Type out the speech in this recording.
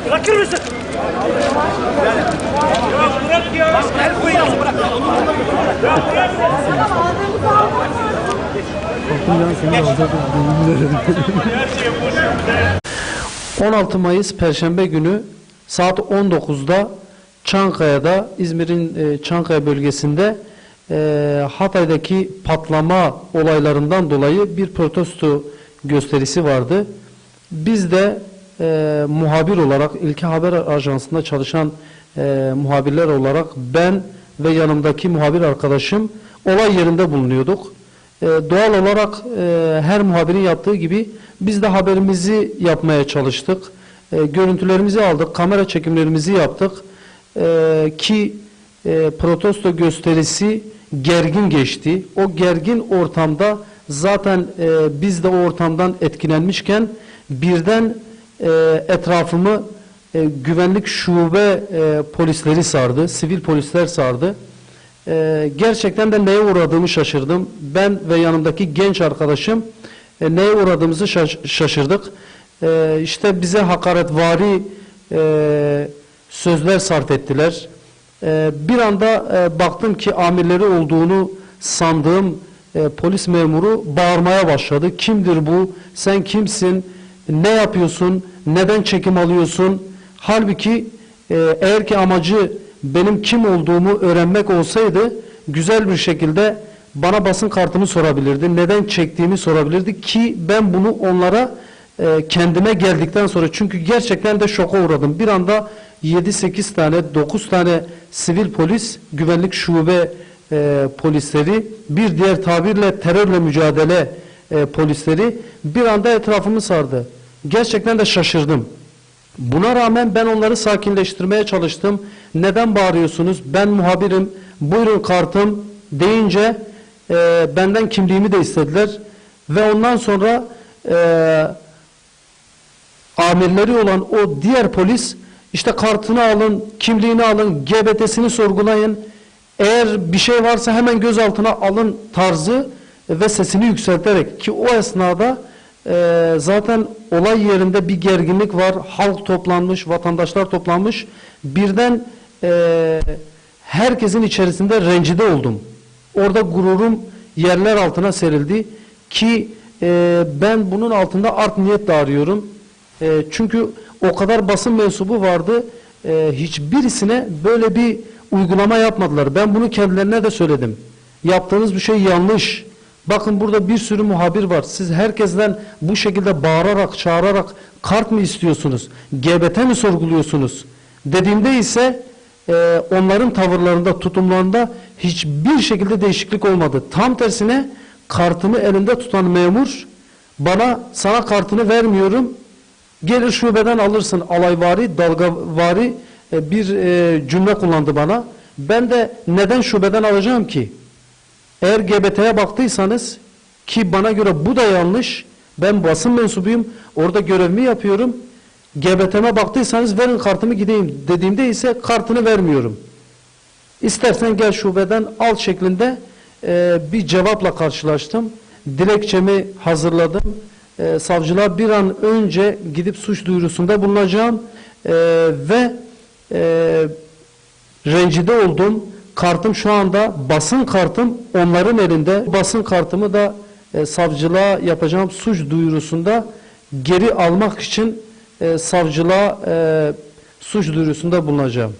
Bırakır mısın? Bırak ya. Bırak. 16 Mayıs Perşembe günü saat 19'da Çankaya'da, İzmir'in Çankaya bölgesinde Hatay'daki patlama olaylarından dolayı bir protesto gösterisi vardı. Biz de muhabir olarak, İlke Haber Ajansı'nda çalışan muhabirler olarak ben ve yanımdaki muhabir arkadaşım olay yerinde bulunuyorduk. Doğal olarak her muhabirin yaptığı gibi biz de haberimizi yapmaya çalıştık. Görüntülerimizi aldık, kamera çekimlerimizi yaptık. Ki protesto gösterisi gergin geçti. O gergin ortamda zaten biz de o ortamdan etkilenmişken birden etrafımı güvenlik şube polisleri sardı, sivil polisler sardı. Gerçekten de neye uğradığımı şaşırdım. Ben ve yanımdaki genç arkadaşım neye uğradığımızı şaşırdık. İşte bize hakaretvari sözler sarf ettiler. Bir anda baktım ki amirleri olduğunu sandığım polis memuru bağırmaya başladı. Kimdir bu? Sen kimsin? Ne yapıyorsun? Neden çekim alıyorsun? Halbuki eğer ki amacı benim kim olduğumu öğrenmek olsaydı güzel bir şekilde bana basın kartımı sorabilirdi. Neden çektiğimi sorabilirdi ki ben bunu onlara kendime geldikten sonra, çünkü gerçekten de şoka uğradım. Bir anda 7-8 tane, 9 tane sivil polis, güvenlik şube polisleri, bir diğer tabirle terörle mücadele polisleri bir anda etrafımı sardı. Gerçekten de şaşırdım. Buna rağmen ben onları sakinleştirmeye çalıştım. Neden bağırıyorsunuz? Ben muhabirim, buyurun kartım deyince benden kimliğimi de istediler. Ve ondan sonra amirleri olan o diğer polis, işte kartını alın, kimliğini alın, GBT'sini sorgulayın, eğer bir şey varsa hemen gözaltına alın tarzı ve sesini yükselterek, ki o esnada zaten olay yerinde bir gerginlik var, halk toplanmış, vatandaşlar toplanmış, birden herkesin içerisinde rencide oldum. Orada gururum yerler altına serildi ki ben bunun altında art niyet de arıyorum. Çünkü o kadar basın mensubu vardı, hiçbirisine böyle bir uygulama yapmadılar. Ben bunu kendilerine de söyledim. Yaptığınız bir şey yanlış. Bakın burada bir sürü muhabir var. Siz herkesten bu şekilde bağırarak, çağırarak kart mı istiyorsunuz? GBT mi sorguluyorsunuz? Dediğimde ise onların tavırlarında, tutumlarında hiçbir şekilde değişiklik olmadı. Tam tersine kartımı elinde tutan memur bana, sana kartını vermiyorum, gelir şubeden alırsın alayvari, dalgavari bir cümle kullandı bana. Ben de neden şubeden alacağım ki? Eğer GBT'ye baktıysanız, ki bana göre bu da yanlış, ben basın mensubuyum, orada görevimi yapıyorum, GBT'me baktıysanız verin kartımı gideyim dediğimde ise kartını vermiyorum. İstersen gel şubeden al şeklinde bir cevapla karşılaştım. Dilekçemi hazırladım. Savcılığa bir an önce gidip suç duyurusunda bulunacağım ve rencide oldum. Kartım şu anda, basın kartım onların elinde. Basın kartımı da savcılığa yapacağım suç duyurusunda geri almak için savcılığa suç duyurusunda bulunacağım.